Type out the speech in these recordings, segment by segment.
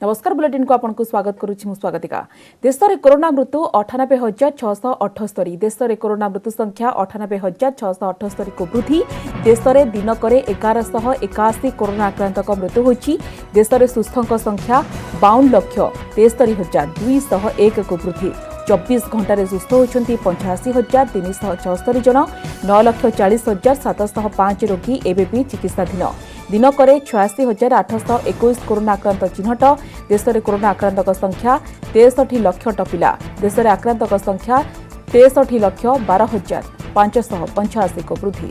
नमस्कार बुलेटिन को आपको स्वागत करुछि स्वागतिका। देश में कोरोना मृत्यु 98,678। देश में कोरोना मृत्यु संख्या 98,678 को वृद्धि। देश में दिनक 1181 कोरोना आक्रांत मृत्यु होछि। देश में सुस्थों संख्या 52,73,201 को वृद्धि। 24 घंटे सुस्थ होती 85,374 जन। 9,40,705 रोगी एवं चिकित्साधीन। दिनक 86,821 कोरोना आक्रांत चिन्हट। देश में कोरोना आक्रांत संख्या 63 लाख टपिला। देश में आक्रांत संख्या 63,12,585 को वृद्धि।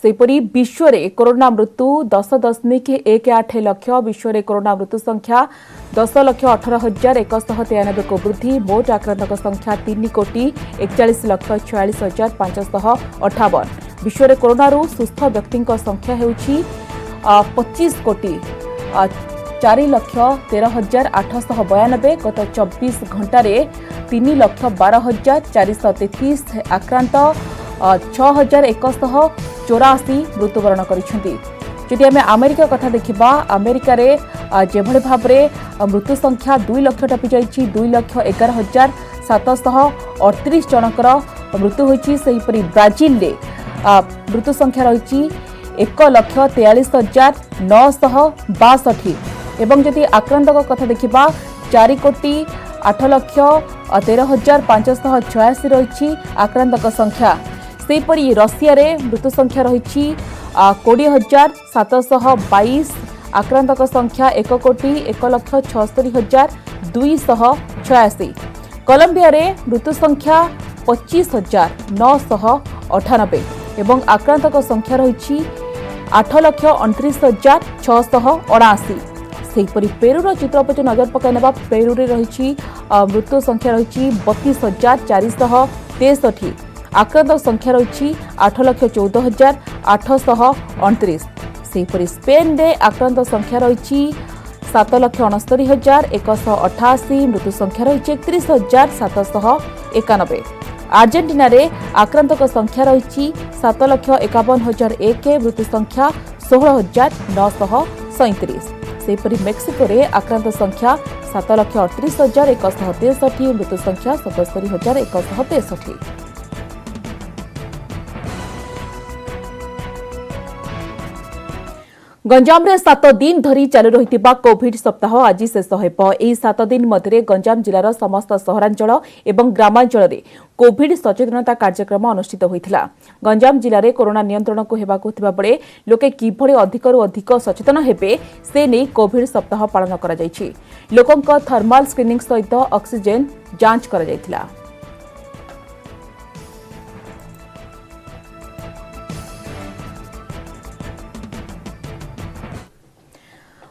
सेपरी विश्व में कोरोना मृत्यु 10.18 लाख। विश्व में कोरोना मृत्यु संख्या 10,18,193 को वृद्धि। मोट आक्रांत संख्या 3,41,46,558। विश्व में कोरोना सुस्थ व्यक्ति संख्या होउछि 25,04,13,892। गत 24 घंटे 3,12,433 आक्रांत 6,184 मृत्युवरण करिसेंती। जदि आम अमेरिका कथा देखा, अमेरिका रे जेभଳି भाबरे मृत्यु संख्या 2 लाख टपि जाइछि। 2,11,738 जनकर मृत्यु होइछि। सेहिपरि ब्राजिल रे मृत्यु संख्या रहिछि 1,43,962। एवं जदि आक्रांत कथा देखा 4,08,13,586 रही आक्रांत संख्या। सेपरी रशिया रे मृत्यु संख्या रही 20,722। आक्रांत संख्या 1,01,76,286। कोलंबिया रे मृत्यु संख्या 25,998 एवं आक्रांत संख्या रही 8,29,679। सेपरी पेरूर चित्र पर नजर पकाई ना। पेरू रे रही मृत्यु संख्या रही 32,463। आक्रांत संख्या रही 8,14,829। सेपरी स्पेन रे आक्रांत संख्या रही 7,69,188। मृत्यु संख्या रही 31,791। आर्जेंटीना रे आक्रांत संख्या रही 7,51,001। मृत्यु संख्या 16,937। सेपरी मेक्सिको रे आक्रांत संख्या 7,38,163। मृत्यु संख्या 77,163। गंजाम रे 7 दिन धरी चालू रहितिबा कोविड सप्ताह आज शेष हेब। एही 7 दिन मध्य गंजाम जिलार समस्त सहरांचल एवं ग्रामांचल रे कोविड सचेतनता कार्यक्रम अनुष्ठित होइथिला। गंजाम जिले में कोरोना नियंत्रण को हेबाकु थिबा बेले लोके किभଳି अधिकरु अधिक सचेतन हेबे से नै कोविड सप्ताह पालन करा जायछि। लोकंक थर्माल स्क्रीनिंग सहित ऑक्सीजन जांच करा जायथिला।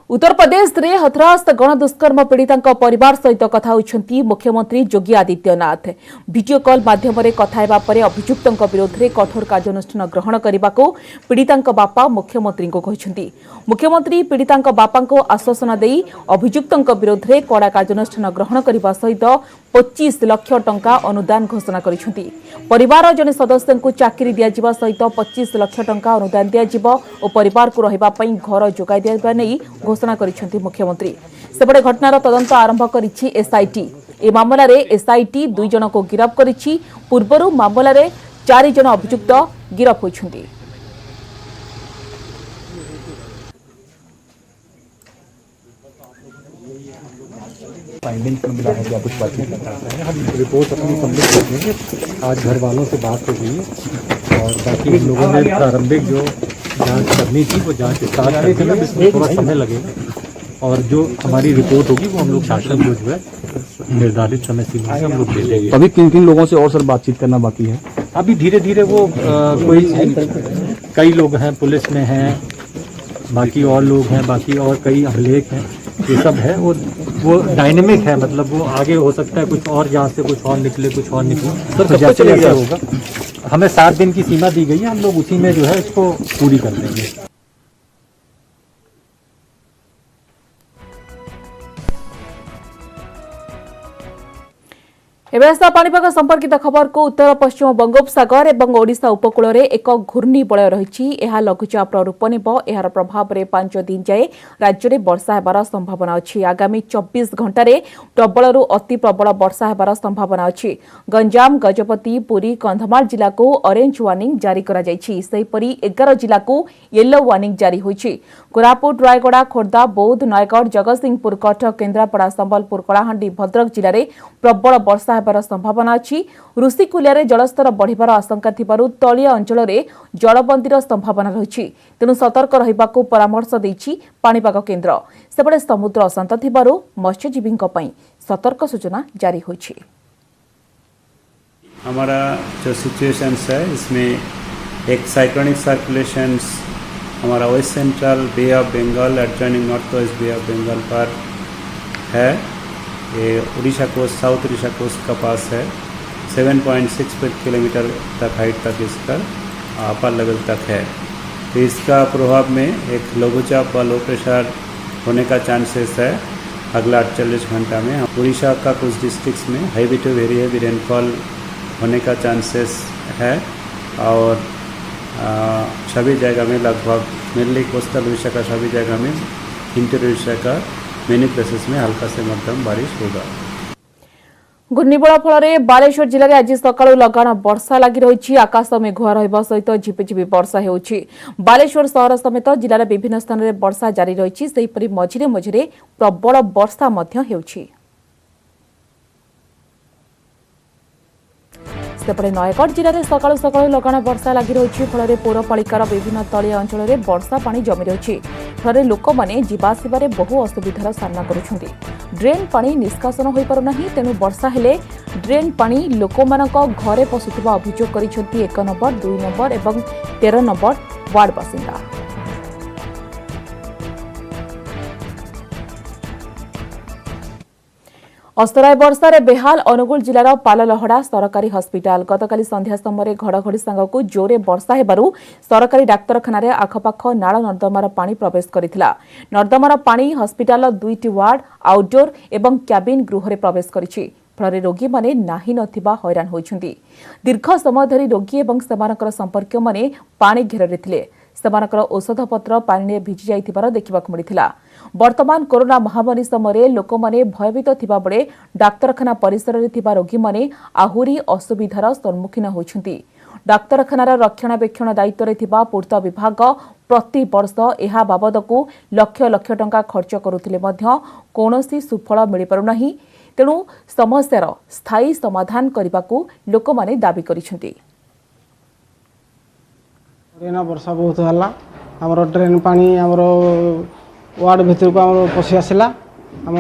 उत्तर प्रदेश रे हथरास गणदुष्कर्म पीड़िता परिवार सहित कथा होइछंती मुख्यमंत्री योगी आदित्यनाथ। वीडियो कॉल माध्यम कथा हेबा परे अभियुक्तों विरोध में कठोर कार्यानुष्ठान ग्रहण करने को पीड़िता बापा मुख्यमंत्री को कहिछंती। मुख्यमंत्री पीड़िता बापा को आश्वासन देई अभियुक्तों विरोध में कड़ा कार्यानुष्ठान ग्रहण करने सहित 25 लाख टंका अनुदान घोषणा करिछंती। परिवार जने सदस्य को चाकरी दियाजिबा सहित 25 लाख टंका अनुदान दियाजिबो और परिवार को रहिबा पई घर जोगाई दियाबा नै घोषणा करिछंती मुख्यमंत्री। सेपटे घटनार तदंत आरंभ करिछि एसआईटी। ए मामला रे एसआईटी 2 जन को गिरफ्त करिछि। पूर्वरु मामला रे 4 जन अभियुक्त गिरफ्त होइछंती। फाइंडिंग्स में मिला है कि आप कुछ बातचीत करना चाहते हैं। हम रिपोर्ट अपनी सबमिट कर देंगे। आज घर वालों से बात हो गई है और बाकी लोगों ने प्रारंभिक जो जांच करनी थी वो जांच स्टार्ट कर दी है। इसमें थोड़ा समय लगेगा और जो हमारी रिपोर्ट होगी वो हम लोग शासन को जो है निर्धारित समय सीमा में हम लोग दे देंगे। अभी किन किन लोगों से और सर बातचीत करना बाकी है? अभी धीरे धीरे वो कई लोग हैं, पुलिस में हैं, बाकी और लोग हैं, बाकी और कई अभिलेख हैं। ये सब है वो डायनेमिक है, मतलब वो आगे हो सकता है कुछ और, यहाँ से कुछ और निकले, कुछ और निकले। सर जैसे ऐसा होगा, हमें 7 दिन की सीमा दी गई है, हम लोग उसी में जो है इसको पूरी कर देंगे। एवं पाणीपाग संपर्कित खबर को उत्तर पश्चिम बंगोपसागर और ओडिशा उपकूल में एक घूर्णिबलय रही लघुचापर रूप नेब यार प्रभाव में 5 दिन जाए राज्य में वर्षा होबार संभावना अच्छी। आगामी 24 घंटे प्रबल अति प्रबल वर्षा होबार संभावना अच्छी। गंजाम गजपति पुरी कंधमाल जिला को ऑरेंज वार्निंग जारी करा जायछि। सेहिपरि 11 जिला को येलो वार्निंग जारी होइछि। कोरापुट रायगड़ा खोर्धा बौद्ध नयगढ़ जगतसिंहपुर कटक केन्द्रापड़ा संबलपुर कलाहांडी भद्रक जिले में प्रबल वर्षा होबार संभावना अच्छी। ऋषिकुलिया जलस्तर बढ़िबार आशंका थिबारु तलिया अंचल में जलबंदीर संभावना रही तेणु सतर्क रहिबाकु परामर्श देछि पाणीपाग केन्द्र। सेपटे समुद्र अशांत थिबारु मत्स्यजीवी सतर्क सूचना जारी होइछि। हमारा जो सिचुएशन है इसमें एक साइक्लोनिक सर्कुलेशंस हमारा west central Bay of Bengal adjoining north west Bay of Bengal पर है। ये Orissa coast south Orissa coast का पास है। 7.6 किलोमीटर तक हाइट तक इसका अपर लेवल तक है। तो इसका प्रभाव में एक लघुचाप व लो प्रेशर होने का चांसेस है अगला 48 घंटा में। उड़ीसा का कुछ डिस्ट्रिक्ट्स में heavy to very heavy rainfall होने का चांसेस है और सभी जगह में लगभग मेनली कोस्टल उड़ीसा का सभी जगह में इंटीरियर उड़ीसा का मेनी प्लेसेस में हल्का से मध्यम बारिश होगा। घूर्णिबल फल बालेश्वर जिले में आज सकाळु लगाण वर्षा लगी रही। आकाश मेघुआ रहिबा सहित झिपिझिपि वर्षा होउछि। बालेश्वर शहर समेत जिलार विभिन्न स्थान में वर्षा जारी रही। सेहिपरि मझिरे मझिरे प्रबल वर्षा मध्य हेउछि। सेपटे नयगढ़ जिले में सकाळु सकाळु लगाण वर्षा लगी रही। फल पौरपालिकार विभिन्न तलिया अंचल में वर्षा पानी जमी रही। फल लोक मैंने जीवासबार बहु असुविधार सामना करुछंती। ड्रेन पानी निष्कासन हो पारुना तेणु वर्षा हेले ड्रेन पानी लोक घरे पशुवा अभियोग करिसेंती 1 नंबर 2 नंबर और 13 नंबर वार्ड बासिंदा। असराय वर्षार बेहाल अनुगुल जिलार पाललहड़ा सरकारी हस्पिटाल। गतकाली संध्या समय घड़घड़ी सांगकु जोरे वर्षा हेबारु सरकारी डाक्तरखाना आखपाख नाल नर्दमार पानी प्रवेश करिथिला। नर्दमार पानी हस्पिटाल 2टी वार्ड आउटडोर एवं क्याबिन गृह प्रवेश करिछि। फल रोगी माने नाही नथिबा हैरान होइछन्ती। दीर्घ समय धरी रोगी एवं सेमानकर संपर्क माने पानी घेରରେ थिले। सेमानकर औषधपत्र पानी भिजी जाइथिबार देखिबाकु मिलिथिला। वर्तमान कोरोना महामारी समय लोक मैंने भयभीत थिबा बेले डाक्तरखाना परिसर में थिबा रोगी माने आहुरी असुविधार सम्मुखीन होइछन्ती। डाक्तरखानार रक्षणाबेक्षण दायित्व में थिबा पूर्त विभाग प्रति वर्ष एहा बाबदकु लक्ष लक्ष टंका खर्च करुथिले मध्य कौनसी सुफल मिल पारुनाही। तेणु समस्यार स्थायी समाधान करबाकू लोक माने दाबी करिसेंती। वर्षा बहुत है आमर ड्रेन पानी आमर वार्ड भीतर को आम पशि आसला आम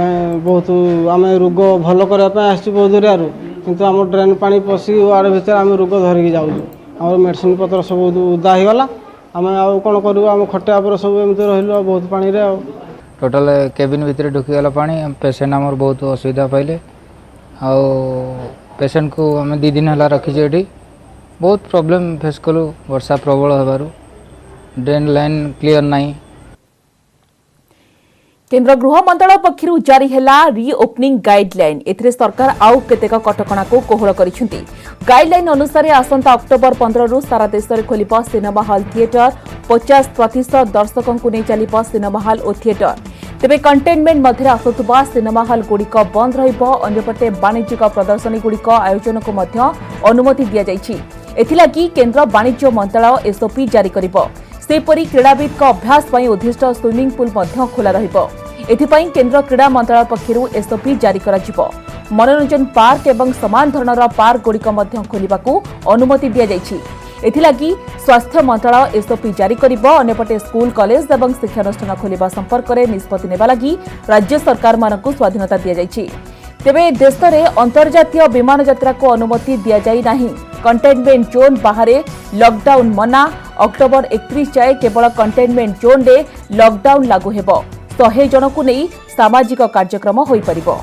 बहुत आम रोग भल करने बहुत दूरिया किंतु आम ड्रेन पानी पशि वार्ड भीतर आम रोग धरिकी जाऊँ। आम मेडिसिन पत्र सब उदा होगला आम आउ कौन करूँ आम खटिया पर सब एमती रही बहुत पानी रे टोटाल केबिन भितर ढुकीगला पानी पेसेंट आमर बहुत असुविधा पाइले आउ पेसेंट को आम 2 दिन है रखीचे ये बहुत प्रॉब्लम फेस कलु। वर्षा प्रबल होबारु ड्रेन लाइन क्लियर नहीं। केंद्र गृह मंत्रालय पक्षरु जारी हेला रीओपनिंग गाइडलाइन। एथिरे सरकार आउ केतेक कटकणा को कोहल करिसेंती। गाइडलाइन अनुसार आसंता अक्टोबर 15 रु सारा देश में खोलिबा सिनेमा हॉल थिएटर। 50% दर्शकों को नहीं चलिबा सिनेमा हॉल और थिएटर। तेबे कंटेनमेंट मध्य आसुथुबा सिनेमा हॉल गुड़िक बंद रहिबो। अन्यपटे वाणिज्यिक प्रदर्शनी गुड़िक आयोजन को मध्य अनुमति दिया जायछि। एथिलागि केंद्र वाणिज्य मंत्रालय एसओपी जारी करिबो। सेपरि क्रीड़ाविद अभ्यास पर उद्दिष्ट स्विमिंग पुल मध्य खोला रहिबो। एथिपाई केंद्र क्रीड़ा मंत्रालय पक्षरु एसओपी जारी कराजिबो। मनोरंजन पार्क एवं समान धरणर पार्क गुड़िक मध्य खोलिबाकू अनुमति दिया जायछि। एथिलागि स्वास्थ्य मंत्रालय एसओपी जारी करिबो। अन्यपटे स्कूल कॉलेज एवं शिक्षानुष्ठान खोलिबा संपर्क में निष्पत्ति नेबा लागि राज्य सरकार मानकू स्वाधीनता दिया जायछि। तेबे देश में अंतर्जातीय विमान यात्रा को अनुमति दिया जाई नाही। कंटेनमेंट जोन बाहरे लॉकडाउन मना। अक्टोबर 31 जाए केवल कंटेनमेंट जोन रे लॉकडाउन लागू हेबो। 100 जन को नहीं सामाजिक कार्यक्रम होई परिबो।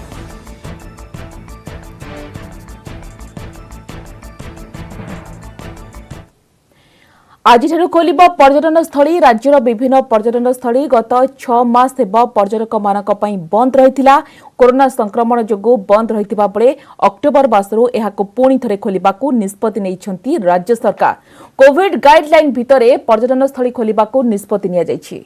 आज खोलिब पर्यटन स्थली राज्यर विभिन्न पर्यटन स्थली गत 6 मास हेब पर्यटक मानक पई बंद रहिथिला। कोरोना संक्रमण जोगु बंद रहिथिबा बेले अक्टोबर मासरू एहाको पुणी थरे खोलिबाकू निष्पत्ति नेइछंती राज्य सरकार। कोविड गाइडलाइन भितरे पर्यटन स्थली खोलिबाकू निष्पत्ति निया जाइछि।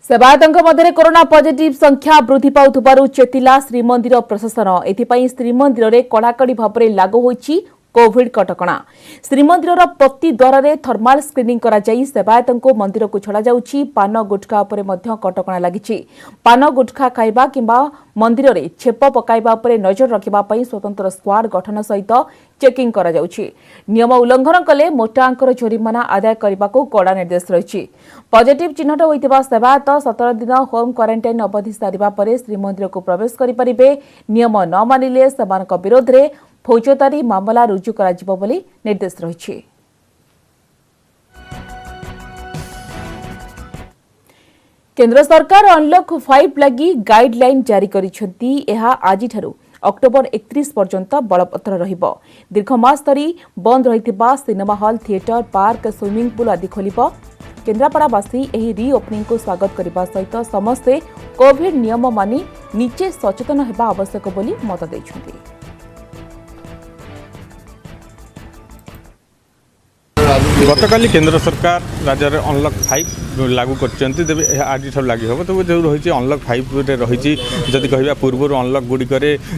सेवायतों मध्य कोरोना पॉजिटिव संख्या वृद्धि पाउथबारु चेतिला श्रीमंदिर प्रशासन। एथिपाई श्रीमंदिर रे कड़ाकड़ी भाव में लागू होईछि कोविड कटकणा। श्रीमंदिर प्रति द्वार में थर्माल स्क्रीनिंग करा जाई सेवायतों को मंदिर को छड़ा जाउछि। पान गुटखा उपरे मध्य कटकणा लागिछि। पान गुटखा खाइबा किंबा मंदिर रे छेप पकाइबा उपरे नजर रखिबा पई स्वतंत्र स्क्वाड गठन सहित चेकिंग करा जाउछि। नियम उल्लंघन कले मोटा अंकर जरिमाना आदाय करबाको कड़ा निर्देश रहिछि। पॉजिटिव चिन्हट होइतिबा सेवायत 17 दिन होम क्वारंटाइन अवधि सारिबा परे श्रीमंदिर को प्रवेश करि परिबे। नियम न मानिले सेमानक विरोध रे फौजदारी मामला रुजु कराजिबो बोली निर्देश रहिछि। केंद्र सरकार अनलॉक 5 लगी गाइडलाइन जारी करिसेंती। एहा आजि ठारू अक्टोबर 31 पर्यंत बलपत्र रहिबो। दीर्घ मास धरी बंद रहितिबा cinema hall, theatre, park, swimming pool आदि खोलिबो। केन्द्रापड़ावासी एही रीओपनिंग को स्वागत करने सहित समस्ते कोविड नियम मानि निजे सचेतन हेबा आवश्यक बोली मत दैछन्ति। गतकाली केंद्र सरकार राज्य में अनलॉक 5 लागू करछन्ति। तेबे आज लागू हम तो जो रही अनलॉक 5 रही जदि कहवा पूर्व अनलॉक गुड़िक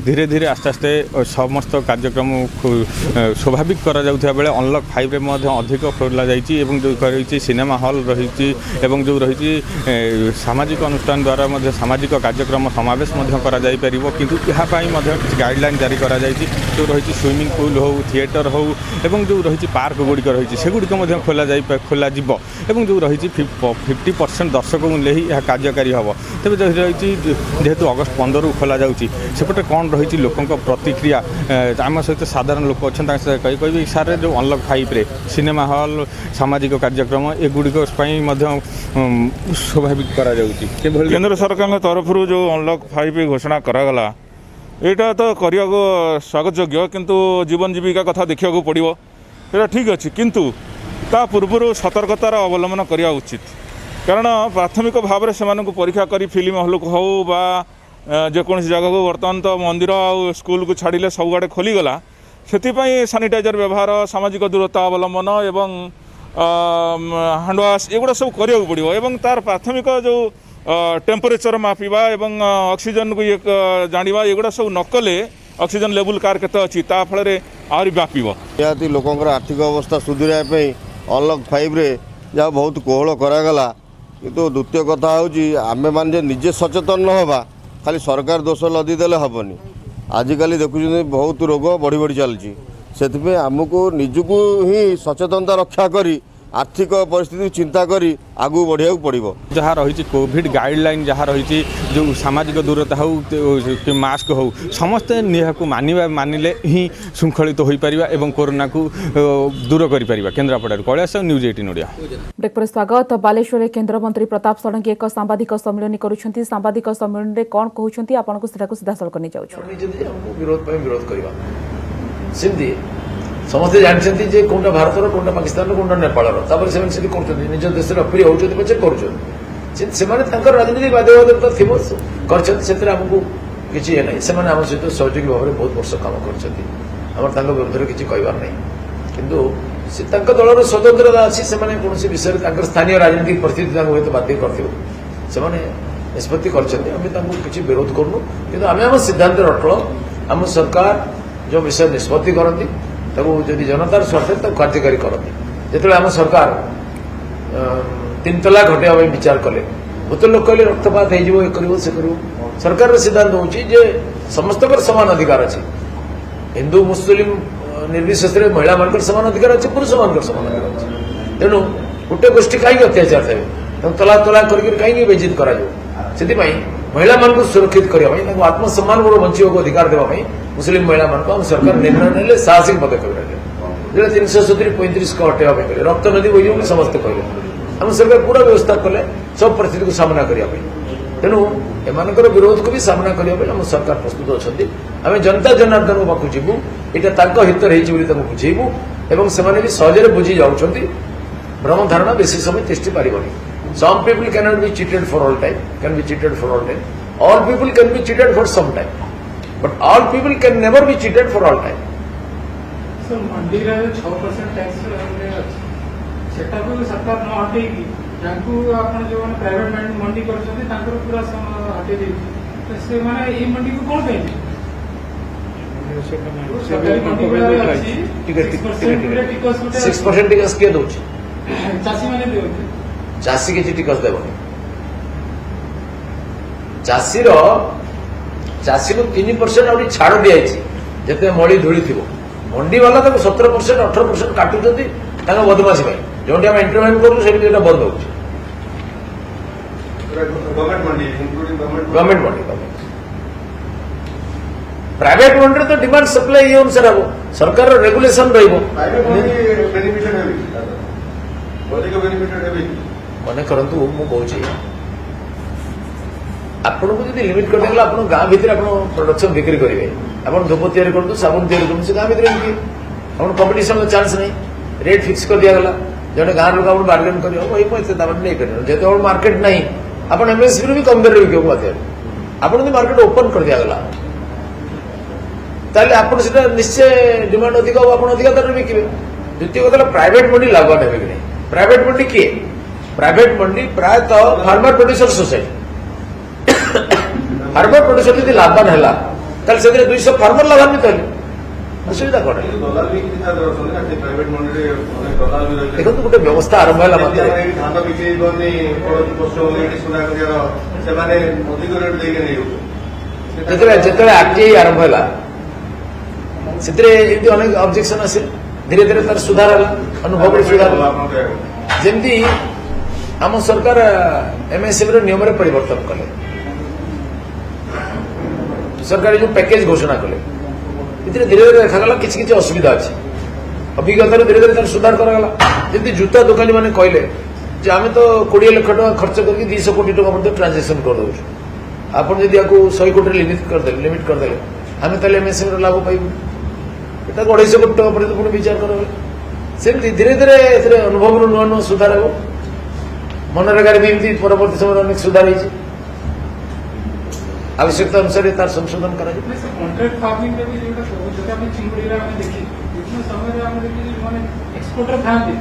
धीरे धीरे आस्ते आस्ते समस्त कार्यक्रम स्वाभाविक करा जाउथिया बेले अनलॉक 5 अधिक खोला जाइछि। एवं जो रही सिनेमा हॉल रही जो रही सामाजिक अनुष्ठान द्वारा सामाजिक कार्यक्रम समावेश करा जाई परिबो। किंतु यहाँ गाइडलाइन जारी करा जाइछि। जो रही स्विमिंग पूल हो, थिएटर हो एवं जो रही पार्क गुड़िक रही सेगुड़िक खोल जो रही 50% दर्शक ले ही यह कार्यकारी हम। तेज रही जेहेतु अगस्त 15 को खोल जापटे कौन रही लोकों प्रतिक्रिया आम सहित साधारण लोक अच्छा कह सारे जो अनलॉक 5 रे सिनेमा हॉल, सामाजिक कार्यक्रम एगुड़िक स्वाभाविक करा केंद्र सरकार तरफ जो अनलॉक 5 घोषणा करागला यहाँ तो करने को स्वागत योग्य। किंतु जीवन जीविका कथा देखा पड़ो ये ठीक अच्छे। किंतु ता पूर्व सतर्कतार अवलंबन करने उचित। कारण प्राथमिक भाव में से परीक्षा करी फिल्म हॉल को हो बा जेकोसी जगह को बर्तमान तो मंदिर आ स्कूल को छाड़िले सब आड़े खोलीगला। से सानिटाइजर व्यवहार, सामाजिक दूरता अवलंबन एवं हैंडवाश एगुड़ा सब करने पड़ो। एवं तार प्राथमिक जो टेम्परेचर मापिबा एवं ऑक्सीजन को ये जानिबा एगुड़ा सब नकले ऑक्सीजन लेवल कार केते अछि ता फल रे आरी व्यापिबो। निहाती लोकंकर आर्थिक अवस्था सुधुरिया पे अनलॉक 5 रे जा बहुत कोहल करागला। किंतु द्वितीय कथा होची आमे मान जे निजे सचेतन न होबा खाली सरकार दोष लदी देले हबनी। आजिकाली देखुछन बहुत रोग बढ़ी बढ़ी चलची। सेतिपे हमको निजको ही सचेतनता रक्षा करी आर्थिक परिस्थिति चिंता करी आगू बढ़िया पड़ो। जहाँ रही कोविड गाइडलाइन जहाँ रही जो सामाजिक दूरता हो कि मास्क हो समस्ते निहाको मानिले ही श्रृंखलित हो पारिबा एवं कोरोना को दूर कर पारिबा। केन्द्रापड़ा कैलाश न्यूज 18 ओडिया। ब्रेक पर स्वागत। बालेश्वर केन्द्र मंत्री प्रताप षडंगी एक सांबादिक सम्मेलन करुछंती। सांबादिक सम्मेलन रे कोन कहउछंती आपनको सेटाको सीधा सलक नै जाउछो। विरोध करबा सिंधी समस्ते जानते जे कोनटा भारतर कोनटा पाकिस्तान कोनटा नेपालर तापर से करछन निज देश रे अप्रिय होउछन पछे करछन से माने तांकर राजनीतिक बाध्यता थिबो करछन सेतरे हमकु किछि हे नै। से माने हम सहित सहयोगी भाव में बहुत वर्ष काम करछन। हमर तांकर विरुद्ध किछि कहबार नै। किंतु से तांकर दलर स्वतंत्रता अछि। से माने कोनसी विषय तांकर स्थानीय राजनीतिक परिस्थिति तांको हेतु बाध्य करथिबो। से माने निष्पत्ति करछन। हम तांको किछि विरोध करनु। किंतु हम सिद्धांत रटलो हम सरकार जो विषय निष्पत्ति करती जदि जनतार स्वार्थ कार्यकारी करती। जो आम सरकार 3 तलाक हटाइबा विचार कले बहुत लोग कहले रक्तपात हो सरकार सिद्धांत हूँ समस्त समान अधिकार अच्छे। हिंदू मुस्लिम निर्विशेष महिला मान समान अधिकार अच्छे, पुरुष मान समान अधिकार अच्छे। तेणु गोटे गोष्ठी कहीं अत्याचार थे तलाक तलाक करके कहीं बेजित कर महिला मान सुरक्षित करने आत्मसम्मान गोटे बंचक अधिकार देवाई मुस्लिम महिला मान सरकार निर्णय ने साहसिक पदक्षेप ने 370-35 को हटाइबा कले रक्त नदी बही समस्ते कहले। हम सरकार पूरा व्यवस्था कले सब परिस्थिति को सामना करने। तेणु एमानकर विरोध को भी सामना करने आम सरकार प्रस्तुत अच्छा आम जनता जनार्दन पाक जीवु यहाँ हित रही बुझेबू एवं से सहजरे बुझी जाऊँच भ्रम धारणा बेसी समय तिष्टि पारिबनी some people cannot be cheated for all time all people can be cheated for some time but all people can never be cheated for all time sir mandi रे 6% टैक्स सेटा को सरकार न हटे की तांकू आपण जो प्राइवेट मंडी करछथि तांकर पूरा हटे दे तो से माने ए मंडी को कोन कहि सरकारी मंडी रे अछि 6% टिकस के दोछि चासी माने देउ चाषी किसी टिकस देवनी चाषी को 3% आउरी छाड़ दिखाई जिते मड़ी धूली थी मंडी वाला 17% 18% काटुंट बदमाशी जो आम इंटरवेन कर बंद हो गवर्नमेंट मंडी प्राइवेट मंडी तो डिमांड सप्लाई ये अनुसार हम सरकार रेगुलेशन मन करंतु मु कहूँ आपन को जब लिमिट कर देला आपन गाँ भीतर आपन प्रोडक्शन बिक्री करेंगे आपन धूप तैयारी करतु साबुन तैयारी करतु से गाँ भीतर बिक्री आपन कंपटीशन चांस नहीं रेट फिक्स कर दिया गला जड़े गाँव लोग आप बार्गेन कर वही पैसे दाम नहीं कर जो मार्केट नहीं आप एमएसपी भी कम दर बिक बाध्य आपन मार्केट ओपन कर दिया गला ताले आपन से निश्चय डिमांड अधिक हो आपन अधिक दर बिकिबे द्वितीय कथा प्राइवेट मंडी लाभवान है कि नहीं प्राइवेट मंडी किए प्राइवेट मंडी प्रायतः farmer producer society farmer producer यदि लाभवान है ताले से 200 फार्मर लाभान्वित हेले असुविधा कौन देखो गोटे व्यवस्था आरंभ है जिते आरटीआई आरंभ है अनेक ऑब्जेक्शन आसे धीरे धीरे तार सुधार है अनुभव सुधार जमती आम सरकार एमएसएमई नियम परिवर्तन कले सरकार जो पैकेज घोषणा कले धीरे धीरे देखागला किसी असुविधा अच्छी अभिज्ञता धीरे धीरे सुधार करागला जमी जूता दुकानी मैंने कहले आम तो 20 लाख टका खर्च करके 200 कोटी टका ट्रांजेक्शन कर दौर आपड़ जब 100 कोटी लिमिट करदे आम तो एमएसएमई लाभ पाइबू ये 250 कोटी टका पर्यटन पुणी विचार कर सेमती धीरे धीरे अनुभव नुआ नुआ सुधार हो मनरेगा भी एमती परवर्ती समय अनेक सुधार हो आवश्यकता अनुसार तार संशोधन कर कॉन्ट्रैक्ट फार्मिंग रे भी जोटा जोटा हम चिंगुड़ी रे हम देखि इतना समय रे हम देखि माने एक्सपोर्टर थांती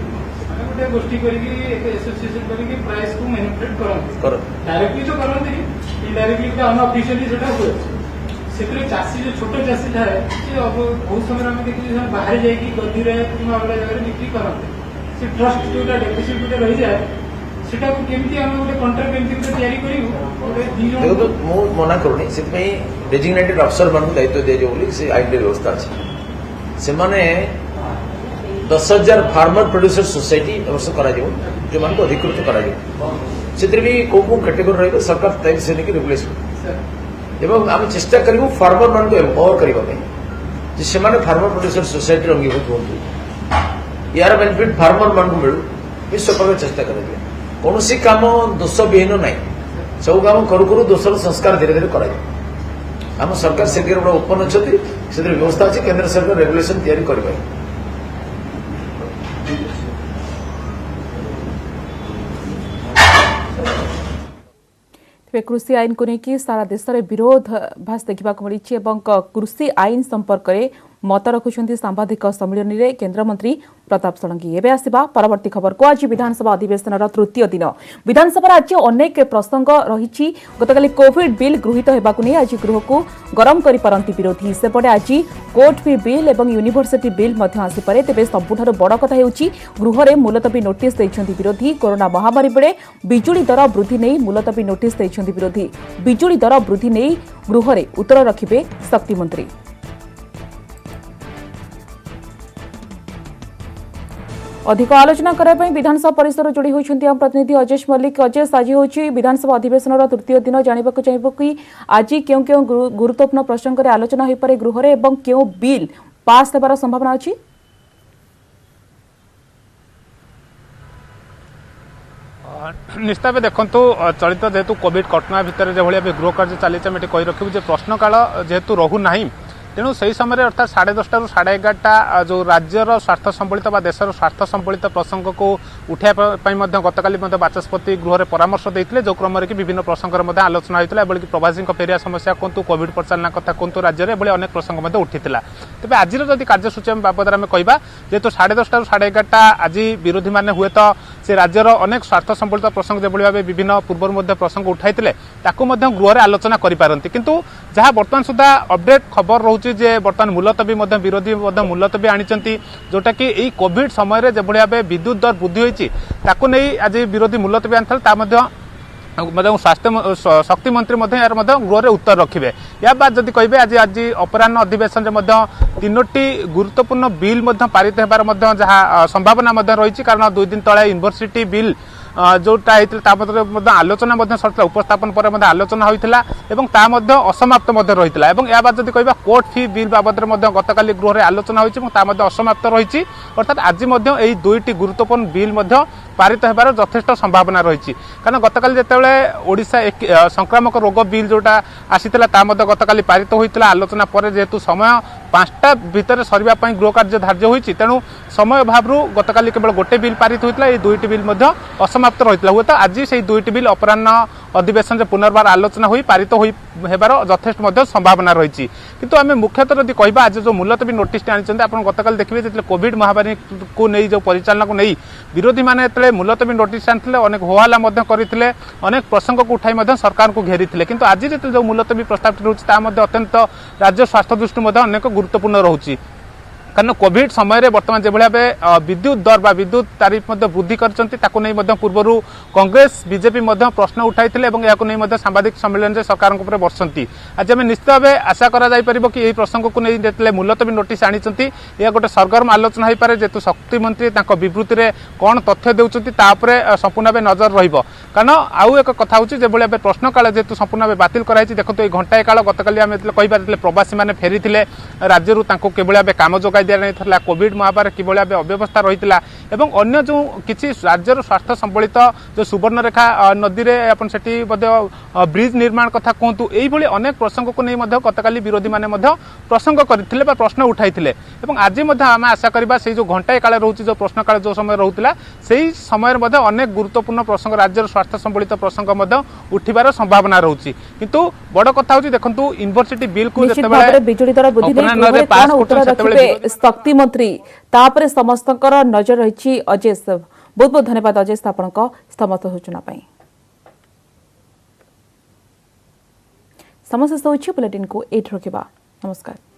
माने गोटे गोष्ठी करिकि एक एसोसिएशन करिकि प्राइस को मैनिपुलेट करन डायरेक्टली तो करन नहीं इनडायरेक्टली तो अनऑफिशियली सेटा हुए सेतरे चासी जो छोटे चासी थाए से अब बहुत समय हम देखि बाहर जाई कि गद्दी रे किमा वाला जगह बिक्री करन से ट्रस्ट जोटा डेफिसिट जोटा रही जाए सेटा को केमती हम गोटे कॉन्ट्रैक्ट केमती गोटे तयारी करिवु देखो तो मु मना करूनी से डेजिग्नेटेड अफसर मान दायित्व दिया जाए से आईन व्यवस्था अच्छी से माने 10,000 फार्मर प्रोड्यूसर सोसाइटी वर्ष करा जो मान अधिकृत करा भी कौ कैटेगोरी रही सरकार तय से नहीं रेगुलेशन एवं आम चेष्टा करूँ फार्मर मान को एम्पावर करने से फार्मर प्रोड्यूसर सोसाइटी अंगीभूत हूँ यार बेनिफिट फार्मर मान को मिलू विश्व प्रकार चेष्टा करेंगे कौन सी काम दोष विहीन ना सब काम करू करू दोषर संस्कार धीरे धीरे कर आम सरकार से बड़ा ओपन अच्छा से व्यवस्था अच्छी केंद्र सरकार रेगुलेशन तैयारी कर कृषि आईन को लेकिन सारा देश में विरोधाभास देखा मिली कृषि आईन संपर्क में मत रखुंट सांबादिक सम्मिलन में केन्द्रमंत्री प्रताप षडंगी एवं आसवा परवर्ती खबर को आज विधानसभा अधिवेशन तृतीय दिन विधानसभा आज अनेक प्रसंग रही गतकाली कोविड बिल गृहीत होगा नहीं आज गृह को गरम करपारती विरोधी सेपटे आज कोर्ट फी बिल और यूनिवर्सिटी बिल आसपे तेज सबुठ बड़ कथा गृह में मुलतवी नोटिस देते विरोधी कोरोना महामारी बेले बिजुली दर वृद्धि नहीं मुलतवी नोटिस देते विरोधी बिजुली दर वृद्धि नहीं गृह में उत्तर रखिबे शक्ति मंत्री अधिक आलोचना करने विधानसभा परिसर जोड़ी होती आम प्रतिनिधि अजेश मल्लिक अजेश आज हूँ विधानसभा अधिवेशन तृतीय दिन जानवा चाहिए कि आज क्यों क्यों गुरुत्वपूर्ण प्रसंग में आलोचना हो पारे गृह में और क्यों बिल पास होबार संभावना अच्छी निश्चित भाव देखु चलित जेहेतु कोविड कटना भितर जो भाई गृह कार्य चली आम कही रखू प्रश्नकाल जेहेतु रोना तेणु से समय अर्थात 10:30 ରୁ 11:30 जो राज्यर स्वार्थ संबलित देशर स्वार्थ संबलित प्रसंग को उठाइबा गतकाली बाचस्पति गृह में परामर्श देते जो क्रम कि विभिन्न प्रसंग आलोचना होता है प्रवासी फेरिया समस्या कहतु कोविड परिचालना कथा कहतु राज्य में अनेक प्रसंग उठी तेज आज जदि कार्यसूची बाबद में कहवा जेहेतु 10:30 ରୁ 11:30 आज विरोधी मैंने हुए तो से राज्यर अनेक स्वार्थ संबलित प्रसंग जो भाव विभिन्न पूर्व प्रसंग उठाई गृह में आलोचना करें किंतु जहाँ बर्तमान सुधा अपडेट खबर रोचे जे बर्तमान मुलतवी विरोधी मुलतवी आनी जोटा कि यही कोविड समय जो भाव विद्युत दर वृद्धि होती आज विरोधी मुलतवी आनी स्वास्थ्य शक्ति मंत्री यार गृह में उत्तर रखिए या बाद जदि कहे आज आज अपराह अधिवेशन में 3टी गुरुत्वपूर्ण बिल पारित होबार जहाँ संभावना रही कारण 2 दिन तले यूनिवर्सिटी बिल जोटा होता आलोचना सरता उपस्थापन पर आलोचना होता और असमाप्त रही या बाद जदि कहवा कोर्ट फी बिल बाबद गतकाली गृह में आलोचना होती असमाप्त रही अर्थात आज यही 2टी गुरुत्वपूर्ण बिल पारित होबार यथेष्ट संभावना रही कारण गतकाली जितेबाला ओडिशा संक्रामक रोग बिल जोटा आसीला गतकाली पारित होता आलोचना पर जेहेतु समय 5टा भितर सरवाई गृह कार्य धार्य होती तेणु समय अभाव गतकाली केवल गोटे बिल पारित होता ये 2टी बिल असमाप्त रही है तो आज से 2टी बिल अपराह अधिवेशन पुनर्बार आलोचना हो पारित होबार यथेष्ट संभावना रही किंतु आम मुख्यतः यदि कहवा आज जो मुलतवी नोटिस आनी गतकाली देखिए जो कोविड महामारी को नहीं जो परिचालना को नहीं विरोधी मैंने मुलतवी नोटिस आनी अनेक होहल्ला करते अनेक प्रसंग को उठाई सरकार को घेरी किंतु आज जो मुलतवी प्रस्ताव रोचे अत्यंत राज्य स्वास्थ्य दृष्टि अनेक गुरुत्वपूर्ण रोचे कारण कोविड समय बर्तमान जो भाव विद्युत दर विद्युत तारीफ वृद्धि कर पूर्व कांग्रेस बीजेपी प्रश्न उठाई नहीं सांबादिक सम्मेलन में सरकार बर्षंती आज आम निश्चित भाव आशा कर कि यही प्रसंग को नहीं मुलतवी नोटिस आनी यह गोटे सरगर्म आलोचना हो पारे जेहेतु शक्ति मंत्री विवृत्ति में कौन तथ्य देउछंती संपूर्ण भाव नजर रहिबो कारण आउ एक कथा होची जे भाव प्रश्नकाल जेहेतु संपूर्ण भाव बातिल कराई देखो ये घंटाए काल गतकाली आम कही प्रवासी मैंने फेरी राज्य किभली काम जोगाई दिया नहीं कोविड महामारी किभली अव्यवस्था रही एवं अन्य जो किसी राज्यर स्वार्थ संबलित जो सुवर्णरेखा नदी में सेठी ब्रिज निर्माण कथा कहतु यही अनेक प्रसंग को नहीं गतकाली विरोधी मैंने प्रसंग करते प्रश्न उठाई आज आम आशा करवा से जो घंटाए काल रोचे जो प्रश्नकाल जो समय रोला से ही समय अनेक गुरुत्वपूर्ण प्रसंग राज्यर स्वार्थ संबलित प्रसंग उठिबार संभावना रोचे किंतु बड़ कथा होची देखंतु यूनिवर्सिटी बिल को बिजुली दर वृद्धि शक्ति मंत्री तापर समस्त नजर रही अजेश बहुत बहुत धन्यवाद अजेश आपण समस्त सूचना समस्त बुलेटिन को एट रखा नमस्कार।